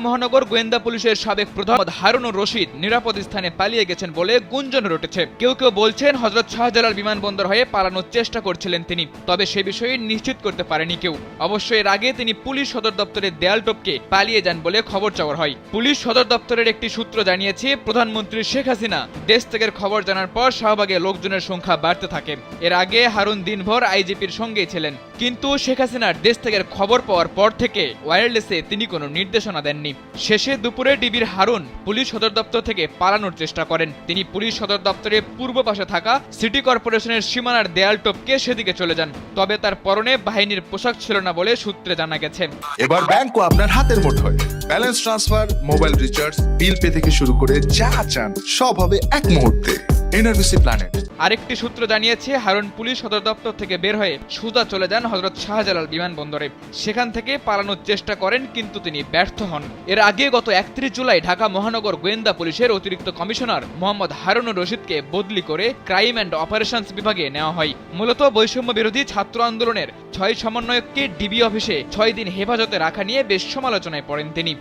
মহানগর গোয়েন্দা পুলিশের সাবেক প্রধান হারুনুর রশিদ নিরাপদ স্থানে পালিয়ে গেছেন বলে গুঞ্জন রটেছে। কেউ কেউ বলছেন হযরত শাহজালাল বিমানবন্দর হয়ে পালানোর চেষ্টা করছিলেন তিনি, তবে সে বিষয়ে নিশ্চিত করতে পারেনি কেউ। অবশ্য এর আগে তিনি পুলিশ সদর দপ্তরের দেয়াল টপকে পালিয়ে যান বলে খবর চাওয়া হয়। পুলিশ সদর দপ্তরের একটি সূত্র জানিয়েছে, প্রধানমন্ত্রী শেখ হাসিনা দেশ ত্যাগের খবর জানার পর শাহবাগে লোকজনের সংখ্যা বাড়তে থাকে। এর আগে হারুন দিনভর আইজিপির সঙ্গেই ছিলেন, কিন্তু শেখ হাসিনার দেশ ত্যাগের খবর পাওয়ার পর থেকে ওয়্যারলেসে তিনি কোনো নির্দেশনা দেননি। শেষে দুপুরে ডিবির হারুন পুলিশ সদর দপ্তর থেকে পালানোর চেষ্টা করেন। তিনি পুলিশ সদর দপ্তরের পূর্ব পাশে থাকা সিটি কর্পোরেশনের সীমানার দেয়াল টপকে সেদিকে চলে যান, তবে তার পরনে বাহিনীর পোশাক ছিল না বলে সূত্রে জানা গেছে। এবার ব্যাংকও আপনার হাতের মুঠোয়। Balance transfer, mobile recharge, bill pay থেকে শুরু করে যা চান সব হবে এক মুহূর্তে। NRBC planet. আরেকটি সূত্র জানিয়েছে, হারুন পুলিশ সদর দপ্তর থেকে বের হয়ে সোজা চলে যান হযরত শাহজালাল বিমানবন্দরে। সেখান থেকে পালানোর চেষ্টা করেন, কিন্তু তিনি ব্যর্থ হন। এর আগে গত 31 জুলাই ঢাকা মহানগর গোয়েন্দা পুলিশের অতিরিক্ত কমিশনার মোহাম্মদ হারুনুর রশিদকে বদলি করে ক্রাইম অ্যান্ড অপারেশনস বিভাগে নেওয়া হয়। মূলত বৈষম্য বিরোধী ছাত্র আন্দোলনের 6 সমন্বয়ককে ডিবি অফিসে 6 দিন হেফাজতে রাখা নিয়ে বেশ সমালোচনায় পড়েন তিনি।